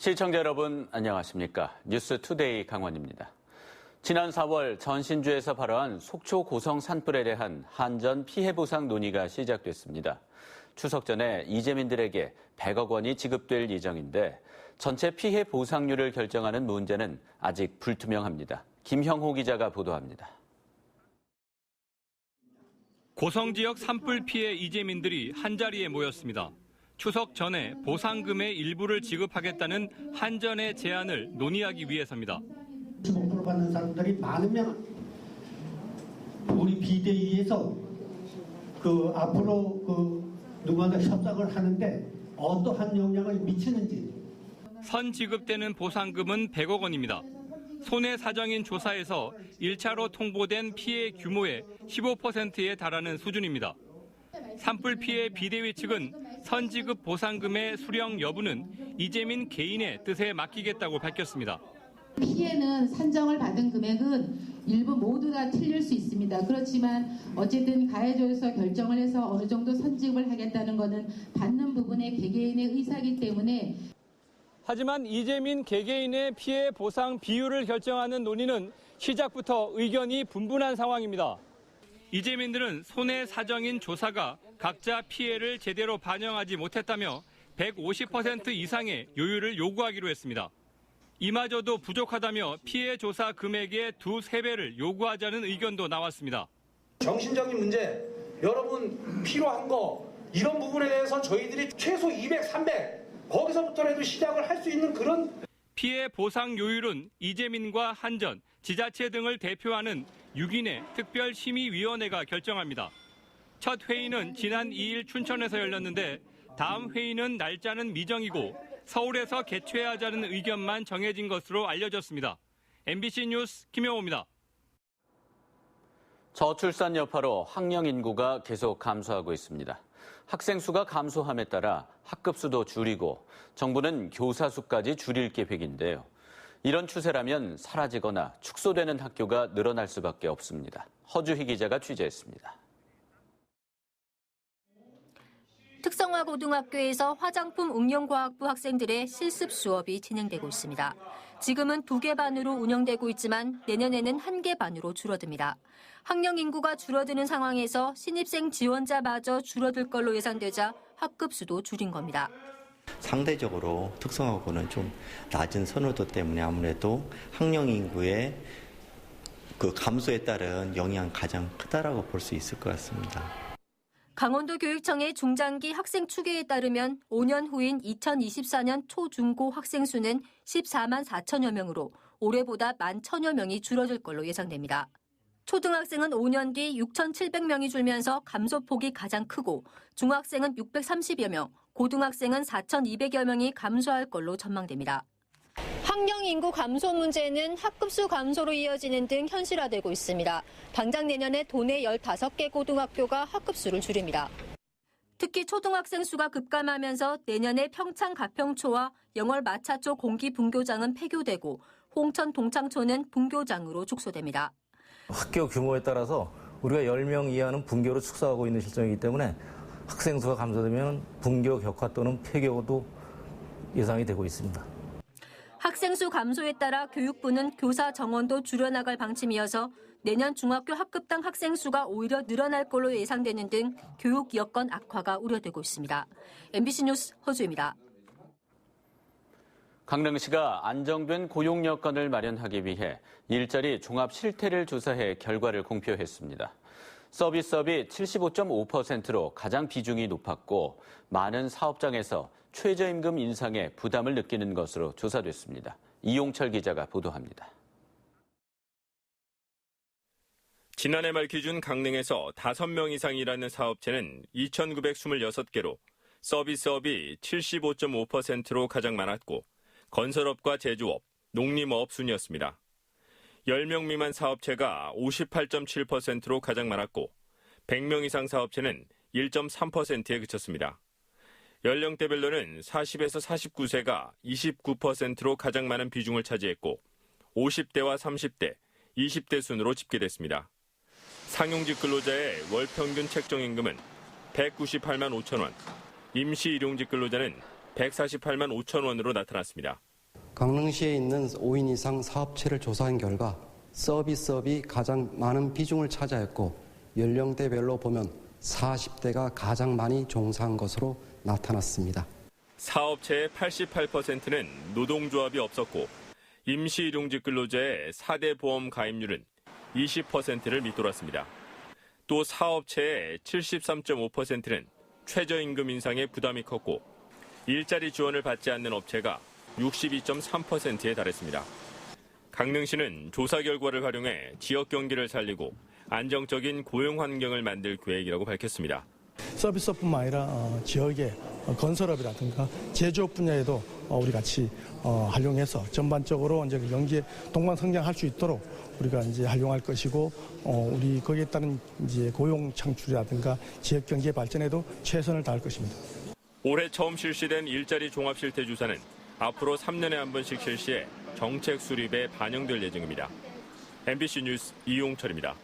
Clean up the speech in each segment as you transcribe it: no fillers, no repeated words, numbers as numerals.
시청자 여러분 안녕하십니까? 뉴스투데이 강원입니다. 지난 4월 전신주에서 발효한 속초 고성 산불에 대한 한전 피해 보상 논의가 시작됐습니다. 추석 전에 이재민들에게 100억 원이 지급될 예정인데 전체 피해 보상률을 결정하는 문제는 아직 불투명합니다. 김형호 기자가 보도합니다. 고성 지역 산불 피해 이재민들이 한자리에 모였습니다. 추석 전에 보상금의 일부를 지급하겠다는 한전의 제안을 논의하기 위해서입니다. 15% 받는 사람들이 많으면 우리 비대위에서 앞으로 누구한테 협상을 하는데 어떠한 영향을 미치는지. 선 지급되는 보상금은 100억 원입니다. 손해 사정인 조사에서 1차로 통보된 피해 규모의 15%에 달하는 수준입니다. 산불 피해 비대위 측은 선지급 보상금의 수령 여부는 이재민 개인의 뜻에 맡기겠다고 밝혔습니다. 피해는 산정을 받은 금액은 일부 모두 다 틀릴 수 있습니다. 그렇지만 어쨌든 가해자로서 결정을 해서 어느 정도 선지급을 하겠다는 것은 받는 부분의 개개인의 의사이기 때문에. 하지만 이재민 개개인의 피해 보상 비율을 결정하는 논의는 시작부터 의견이 분분한 상황입니다. 이재민들은 손해 사정인 조사가 각자 피해를 제대로 반영하지 못했다며 150% 이상의 요율을 요구하기로 했습니다. 이마저도 부족하다며 피해 조사 금액의 2~3배를 요구하자는 의견도 나왔습니다. 정신적인 문제, 여러분 필요한 거 이런 부분에 대해서 저희들이 최소 200, 300 거기서부터라도 시작을 할 수 있는 그런 피해 보상 요율은 이재민과 한전, 지자체 등을 대표하는 6인의 특별심의위원회가 결정합니다. 첫 회의는 지난 2일 춘천에서 열렸는데 다음 회의는 날짜는 미정이고 서울에서 개최하자는 의견만 정해진 것으로 알려졌습니다. MBC 뉴스 김영호입니다. 저출산 여파로 학령 인구가 계속 감소하고 있습니다. 학생 수가 감소함에 따라 학급 수도 줄이고 정부는 교사 수까지 줄일 계획인데요. 이런 추세라면 사라지거나 축소되는 학교가 늘어날 수밖에 없습니다. 허주희 기자가 취재했습니다. 특성화 고등학교에서 화장품 응용과학부 학생들의 실습 수업이 진행되고 있습니다. 지금은 2개 반으로 운영되고 있지만 내년에는 1개 반으로 줄어듭니다. 학령 인구가 줄어드는 상황에서 신입생 지원자마저 줄어들 걸로 예상되자 학급 수도 줄인 겁니다. 상대적으로 특성화고는 좀 낮은 선호도 때문에 아무래도 학령 인구의 감소에 따른 영향이 가장 크다라고 볼 수 있을 것 같습니다. 강원도 교육청의 중장기 학생 추계에 따르면 5년 후인 2024년 초중고 학생 수는 14만 4천여 명으로 올해보다 11,000여 명이 줄어들 걸로 예상됩니다. 초등학생은 5년 뒤 6,700명이 줄면서 감소폭이 가장 크고 중학생은 630여 명, 고등학생은 4,200여 명이 감소할 걸로 전망됩니다. 학령 인구 감소 문제는 학급수 감소로 이어지는 등 현실화되고 있습니다. 당장 내년에 도내 15개 고등학교가 학급수를 줄입니다. 특히 초등학생 수가 급감하면서 내년에 평창 가평초와 영월 마차초 공기 분교장은 폐교되고 홍천 동창초는 분교장으로 축소됩니다. 학교 규모에 따라서 우리가 10명 이하는 분교로 축소하고 있는 실정이기 때문에 학생 수가 감소되면 분교 격화 또는 폐교도 예상이 되고 있습니다. 학생 수 감소에 따라 교육부는 교사 정원도 줄여나갈 방침이어서 내년 중학교 학급당 학생 수가 오히려 늘어날 걸로 예상되는 등 교육 여건 악화가 우려되고 있습니다. MBC 뉴스 허주입니다. 강릉시가 안정된 고용 여건을 마련하기 위해 일자리 종합 실태를 조사해 결과를 공표했습니다. 서비스업이 75.5%로 가장 비중이 높았고 많은 사업장에서 최저임금 인상에 부담을 느끼는 것으로 조사됐습니다. 이용철 기자가 보도합니다. 지난해 말 기준 강릉에서 5명 이상 일하는 사업체는 2,926개로 서비스업이 75.5%로 가장 많았고 건설업과 제조업, 농림어업 순이었습니다. 10명 미만 사업체가 58.7%로 가장 많았고 100명 이상 사업체는 1.3%에 그쳤습니다. 연령대별로는 40에서 49세가 29%로 가장 많은 비중을 차지했고 50대와 30대, 20대 순으로 집계됐습니다. 상용직 근로자의 월 평균 책정임금은 198만 5천 원, 임시 일용직 근로자는 148만 5천 원으로 나타났습니다. 강릉시에 있는 5인 이상 사업체를 조사한 결과 서비스업이 가장 많은 비중을 차지했고 연령대별로 보면 40대가 가장 많이 종사한 것으로 나타났습니다. 사업체의 88%는 노동조합이 없었고 임시일용직 근로자의 4대 보험 가입률은 20%를 밑돌았습니다. 또 사업체의 73.5%는 최저임금 인상에 부담이 컸고 일자리 지원을 받지 않는 업체가 62.3%에 달했습니다. 강릉시는 조사 결과를 활용해 지역 경기를 살리고 안정적인 고용 환경을 만들 계획이라고 밝혔습니다. 서비스업뿐만 아니라 지역의 건설업이라든가 제조업 분야에도 우리 같이 활용해서 전반적으로 이제 경기에 동반 성장할 수 있도록 우리가 이제 활용할 것이고 우리 거기에 따른 이제 고용 창출이라든가 지역 경제 발전에도 최선을 다할 것입니다. 올해 처음 실시된 일자리 종합실태조사는 앞으로 3년에 한 번씩 실시해 정책 수립에 반영될 예정입니다. MBC 뉴스 이용철입니다.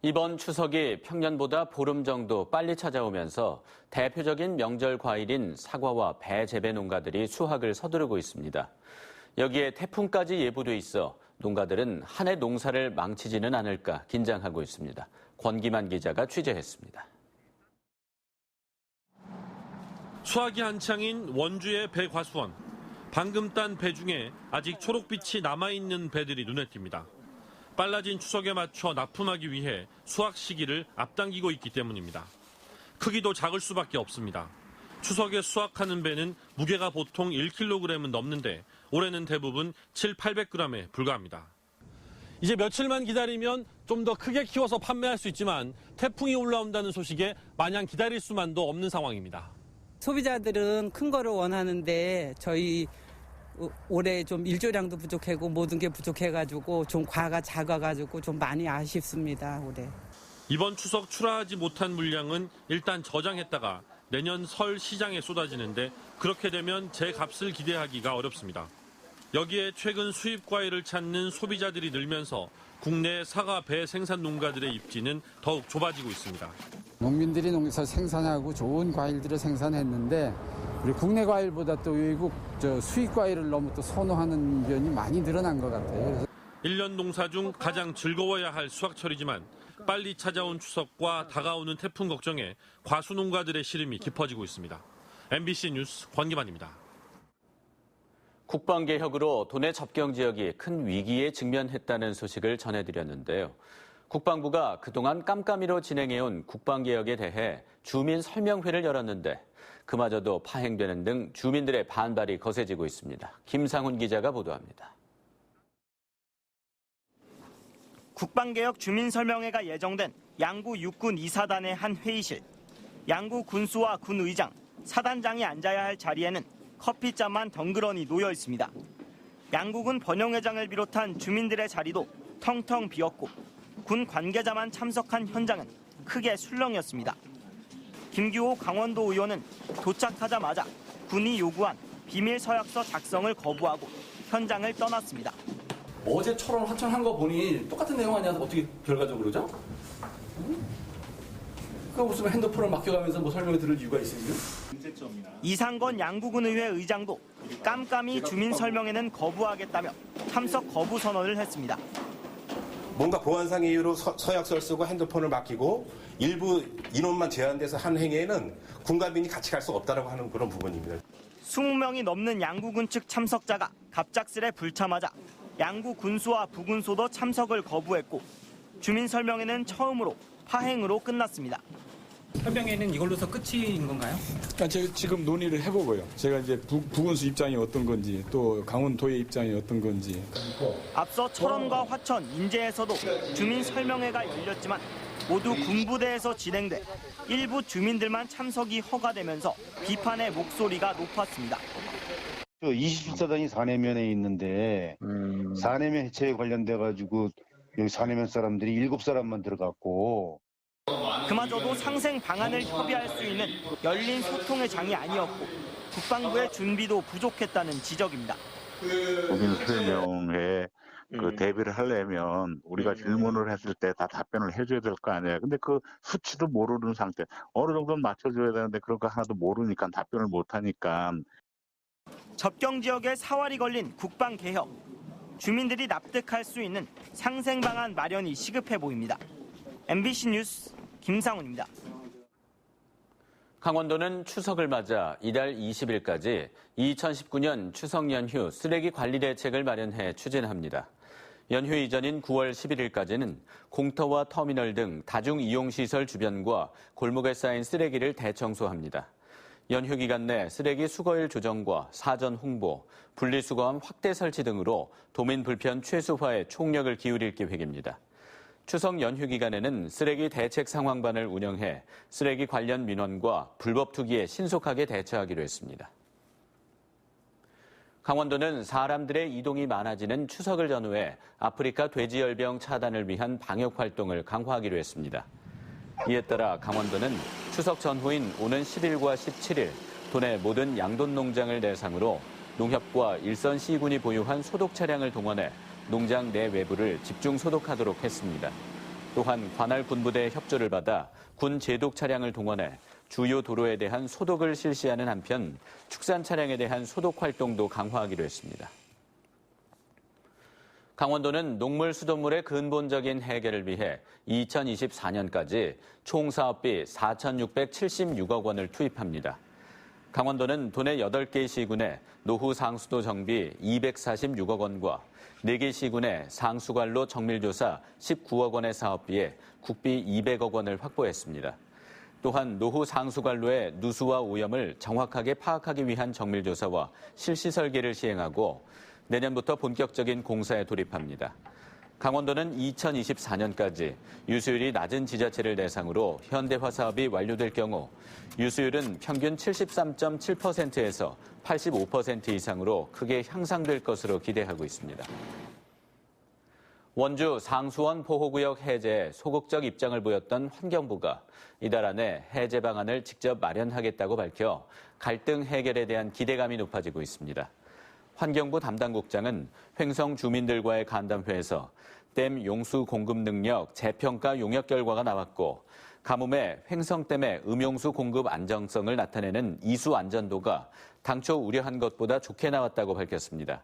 이번 추석이 평년보다 보름 정도 빨리 찾아오면서 대표적인 명절 과일인 사과와 배 재배 농가들이 수확을 서두르고 있습니다. 여기에 태풍까지 예보돼 있어 농가들은 한 해 농사를 망치지는 않을까 긴장하고 있습니다. 권기만 기자가 취재했습니다. 수확이 한창인 원주의 배과수원. 방금 딴 배 중에 아직 초록빛이 남아있는 배들이 눈에 띕니다. 빨라진 추석에 맞춰 납품하기 위해 수확 시기를 앞당기고 있기 때문입니다. 크기도 작을 수밖에 없습니다. 추석에 수확하는 배는 무게가 보통 1kg은 넘는데 올해는 대부분 700~800g에 불과합니다. 이제 며칠만 기다리면 좀 더 크게 키워서 판매할 수 있지만 태풍이 올라온다는 소식에 마냥 기다릴 수만도 없는 상황입니다. 소비자들은 큰 거를 원하는데 저희 올해 좀 일조량도 부족하고 모든 게 부족해가지고 좀 과가 작아가지고 좀 많이 아쉽습니다, 올해. 이번 추석 출하하지 못한 물량은 일단 저장했다가 내년 설 시장에 쏟아지는데 그렇게 되면 제 값을 기대하기가 어렵습니다. 여기에 최근 수입 과일을 찾는 소비자들이 늘면서 국내 사과 배 생산 농가들의 입지는 더욱 좁아지고 있습니다. 농민들이 농사 생산하고 좋은 과일들을 생산했는데 우리 국내 과일보다 또 외국 수입 과일을 너무 또 선호하는 면이 많이 늘어난 것 같아요. 1년 농사 중 가장 즐거워야 할 수확철이지만 빨리 찾아온 추석과 다가오는 태풍 걱정에 과수 농가들의 시름이 깊어지고 있습니다. MBC 뉴스 권기만입니다. 국방개혁으로 도내 접경 지역이 큰 위기에 직면했다는 소식을 전해드렸는데요. 국방부가 그동안 깜깜이로 진행해온 국방개혁에 대해 주민 설명회를 열었는데 그마저도 파행되는 등 주민들의 반발이 거세지고 있습니다. 김상훈 기자가 보도합니다. 국방개혁 주민설명회가 예정된 양구 육군 2사단의 한 회의실. 양구 군수와 군의장, 사단장이 앉아야 할 자리에는 커피잔만 덩그러니 놓여 있습니다. 양국은 번영회장을 비롯한 주민들의 자리도 텅텅 비었고 군 관계자만 참석한 현장은 크게 술렁이었습니다. 김규호 강원도 의원은 도착하자마자 군이 요구한 비밀 서약서 작성을 거부하고 현장을 떠났습니다. 어제 철원 하천한 거 보니 똑같은 내용 아니야? 어떻게 결과적으로 그러죠? 그거 무슨 핸드폰을 맡겨가면서 뭐 설명을 들을 이유가 있으세요? 이상건 양구군의회 의장도 깜깜이 주민설명회는 거부하겠다며 참석 거부 선언을 했습니다. 뭔가 보안상의 이유로 서약서를 쓰고 핸드폰을 맡기고 일부 인원만 제한돼서 한 행위에는 군관민이 같이 갈 수 없다라고 하는 그런 부분입니다. 20명이 넘는 양구군 측 참석자가 갑작스레 불참하자 양구 군수와 부군소도 참석을 거부했고 주민설명회는 처음으로 파행으로 끝났습니다. 설명회는 이걸로서 끝인 건가요? 제가 지금 논의를 해보고요. 제가 이제 부군수 입장이 어떤 건지 또 강원도의 입장이 어떤 건지. 앞서 철원과 화천, 인제에서도 주민설명회가 열렸지만 모두 군부대에서 진행돼 일부 주민들만 참석이 허가되면서 비판의 목소리가 높았습니다. 27사단이 사내면에 있는데 사내면 해체에 관련돼가지고 여기 사내면 사람들이 7사람만 들어갔고 그마저도 상생 방안을 협의할 수 있는 열린 소통의 장이 아니었고 국방부의 준비도 부족했다는 지적입니다. 국민 설명에 대비를 하려면 우리가 질문을 했을 때 다 답변을 해줘야 될 거 아니에요. 근데 그 수치도 모르는 상태. 어느 정도는 맞춰줘야 되는데 그런 거 하나도 모르니까 답변을 못하니까. 접경 지역에 사활이 걸린 국방개혁. 주민들이 납득할 수 있는 상생 방안 마련이 시급해 보입니다. MBC 뉴스 김상훈입니다. 강원도는 추석을 맞아 이달 20일까지 2019년 추석 연휴 쓰레기 관리 대책을 마련해 추진합니다. 연휴 이전인 9월 11일까지는 공터와 터미널 등 다중이용시설 주변과 골목에 쌓인 쓰레기를 대청소합니다. 연휴 기간 내 쓰레기 수거일 조정과 사전 홍보, 분리수거함 확대 설치 등으로 도민 불편 최소화에 총력을 기울일 계획입니다. 추석 연휴 기간에는 쓰레기 대책 상황반을 운영해 쓰레기 관련 민원과 불법 투기에 신속하게 대처하기로 했습니다. 강원도는 사람들의 이동이 많아지는 추석을 전후해 아프리카 돼지열병 차단을 위한 방역 활동을 강화하기로 했습니다. 이에 따라 강원도는 추석 전후인 오는 10일과 17일 도내 모든 양돈 농장을 대상으로 농협과 일선 시군이 보유한 소독 차량을 동원해 농장 내 외부를 집중 소독하도록 했습니다. 또한 관할 군부대의 협조를 받아 군 제독 차량을 동원해 주요 도로에 대한 소독을 실시하는 한편 축산 차량에 대한 소독 활동도 강화하기로 했습니다. 강원도는 농물 수돗물의 근본적인 해결을 위해 2024년까지 총 사업비 4,676억 원을 투입합니다. 강원도는 도내 8개 시군에 노후 상수도 정비 246억 원과 4개 시군에 상수관로 정밀조사 19억 원의 사업비에 국비 200억 원을 확보했습니다. 또한 노후 상수관로의 누수와 오염을 정확하게 파악하기 위한 정밀조사와 실시 설계를 시행하고 내년부터 본격적인 공사에 돌입합니다. 강원도는 2024년까지 유수율이 낮은 지자체를 대상으로 현대화 사업이 완료될 경우 유수율은 평균 73.7%에서 85% 이상으로 크게 향상될 것으로 기대하고 있습니다. 원주 상수원 보호구역 해제에 소극적 입장을 보였던 환경부가 이달 안에 해제 방안을 직접 마련하겠다고 밝혀 갈등 해결에 대한 기대감이 높아지고 있습니다. 환경부 담당국장은 횡성 주민들과의 간담회에서 댐 용수 공급 능력 재평가 용역 결과가 나왔고 가뭄에 횡성댐의 음용수 공급 안정성을 나타내는 이수 안전도가 당초 우려한 것보다 좋게 나왔다고 밝혔습니다.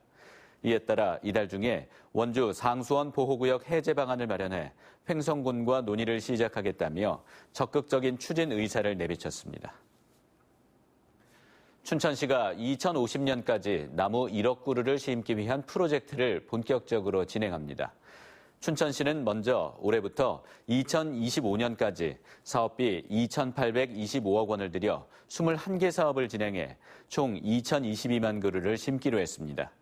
이에 따라 이달 중에 원주 상수원 보호구역 해제 방안을 마련해 횡성군과 논의를 시작하겠다며 적극적인 추진 의사를 내비쳤습니다. 춘천시가 2050년까지 나무 1억 그루를 심기 위한 프로젝트를 본격적으로 진행합니다. 춘천시는 먼저 올해부터 2025년까지 사업비 2,825억 원을 들여 21개 사업을 진행해 총 2,022만 그루를 심기로 했습니다.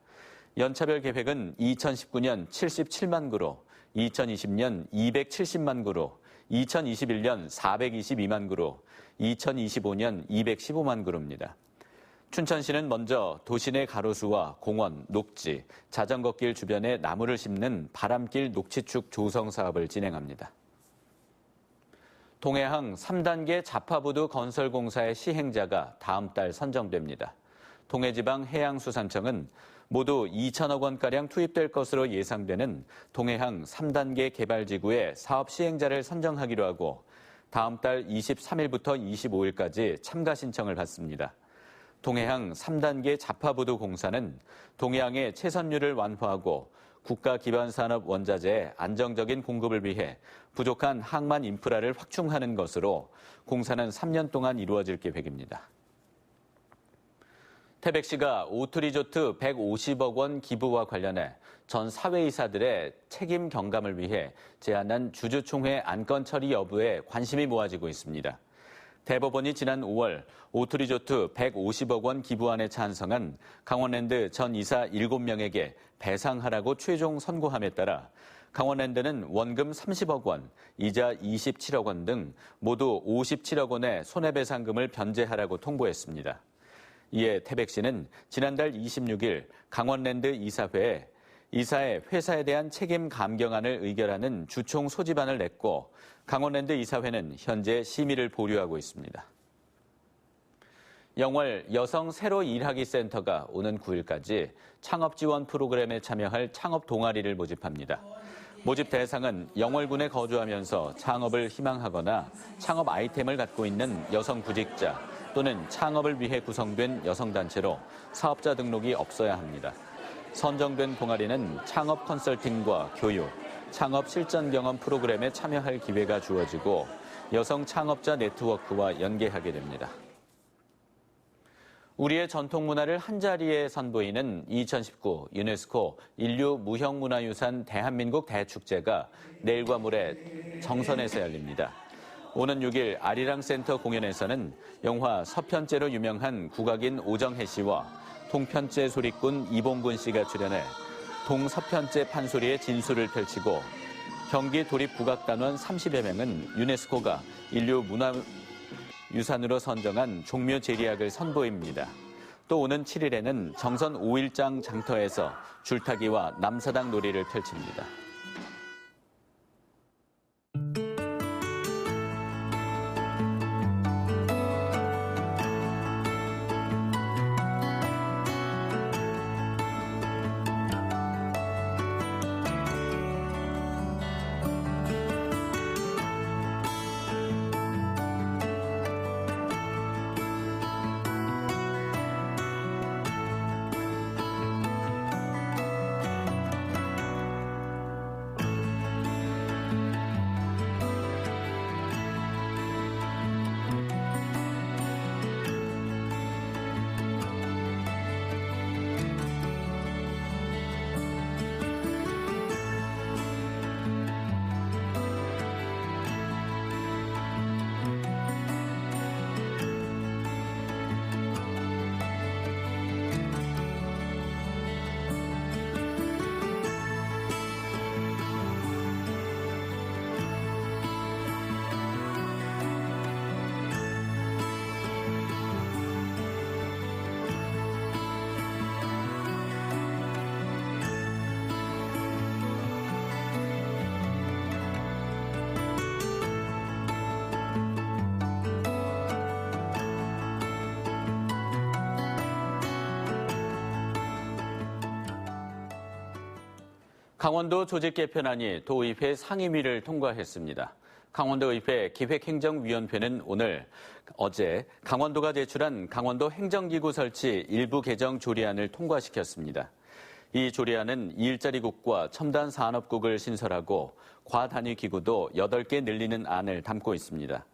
연차별 계획은 2019년 77만 그루, 2020년 270만 그루, 2021년 422만 그루, 2025년 215만 그루입니다. 춘천시는 먼저 도시 내 가로수와 공원, 녹지, 자전거길 주변에 나무를 심는 바람길 녹지축 조성 사업을 진행합니다. 동해항 3단계 자파부두 건설 공사의 시행자가 다음 달 선정됩니다. 동해지방해양수산청은 모두 2천억 원가량 투입될 것으로 예상되는 동해항 3단계 개발지구의 사업 시행자를 선정하기로 하고 다음 달 23일부터 25일까지 참가 신청을 받습니다. 동해항 3단계 자파부두 공사는 동해항의 채선율을 완화하고 국가 기반 산업 원자재의 안정적인 공급을 위해 부족한 항만 인프라를 확충하는 것으로 공사는 3년 동안 이루어질 계획입니다. 태백시가 오투리조트 150억 원 기부와 관련해 전 사회이사들의 책임 경감을 위해 제안한 주주총회 안건 처리 여부에 관심이 모아지고 있습니다. 대법원이 지난 5월 오투리조트 150억 원 기부안에 찬성한 강원랜드 전 이사 7명에게 배상하라고 최종 선고함에 따라 강원랜드는 원금 30억 원, 이자 27억 원 등 모두 57억 원의 손해배상금을 변제하라고 통보했습니다. 이에 태백시는 지난달 26일 강원랜드 이사회에 이사의 회사에 대한 책임 감경안을 의결하는 주총 소집안을 냈고 강원랜드 이사회는 현재 심의를 보류하고 있습니다. 영월 여성 새로 일하기 센터가 오는 9일까지 창업 지원 프로그램에 참여할 창업 동아리를 모집합니다. 모집 대상은 영월군에 거주하면서 창업을 희망하거나 창업 아이템을 갖고 있는 여성 구직자, 또는 창업을 위해 구성된 여성단체로 사업자 등록이 없어야 합니다. 선정된 동아리는 창업 컨설팅과 교육, 창업 실전 경험 프로그램에 참여할 기회가 주어지고 여성 창업자 네트워크와 연계하게 됩니다. 우리의 전통 문화를 한자리에 선보이는 2019 유네스코 인류 무형문화유산 대한민국 대축제가 내일과 모레 정선에서 열립니다. 오는 6일 아리랑센터 공연에서는 영화 서편제로 유명한 국악인 오정혜 씨와 동편제 소리꾼 이봉근 씨가 출연해 동서편제 판소리의 진수를 펼치고 경기 도립국악단원 30여 명은 유네스코가 인류 문화유산으로 선정한 종묘제리악을 선보입니다. 또 오는 7일에는 정선 5일장 장터에서 줄타기와 남사당 놀이를 펼칩니다. 강원도 조직 개편안이 도의회 상임위를 통과했습니다. 강원도의회 기획행정위원회는 어제 강원도가 제출한 강원도 행정기구 설치 일부 개정 조례안을 통과시켰습니다. 이 조례안은 일자리국과 첨단 산업국을 신설하고 과단위 기구도 8개 늘리는 안을 담고 있습니다.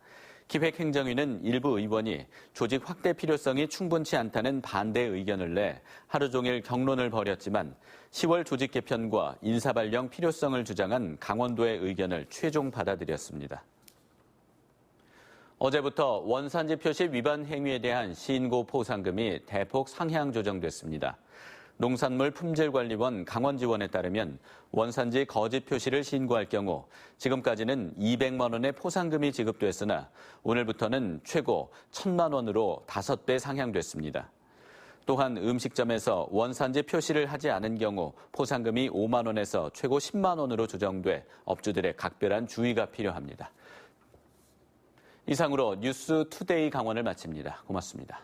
기획행정위는 일부 의원이 조직 확대 필요성이 충분치 않다는 반대 의견을 내 하루 종일 격론을 벌였지만 10월 조직 개편과 인사 발령 필요성을 주장한 강원도의 의견을 최종 받아들였습니다. 어제부터 원산지 표시 위반 행위에 대한 신고 포상금이 대폭 상향 조정됐습니다. 농산물 품질관리원 강원지원에 따르면 원산지 거짓 표시를 신고할 경우 지금까지는 200만 원의 포상금이 지급됐으나 오늘부터는 최고 1,000만 원으로 5배 상향됐습니다. 또한 음식점에서 원산지 표시를 하지 않은 경우 포상금이 5만 원에서 최고 10만 원으로 조정돼 업주들의 각별한 주의가 필요합니다. 이상으로 뉴스 투데이 강원을 마칩니다. 고맙습니다.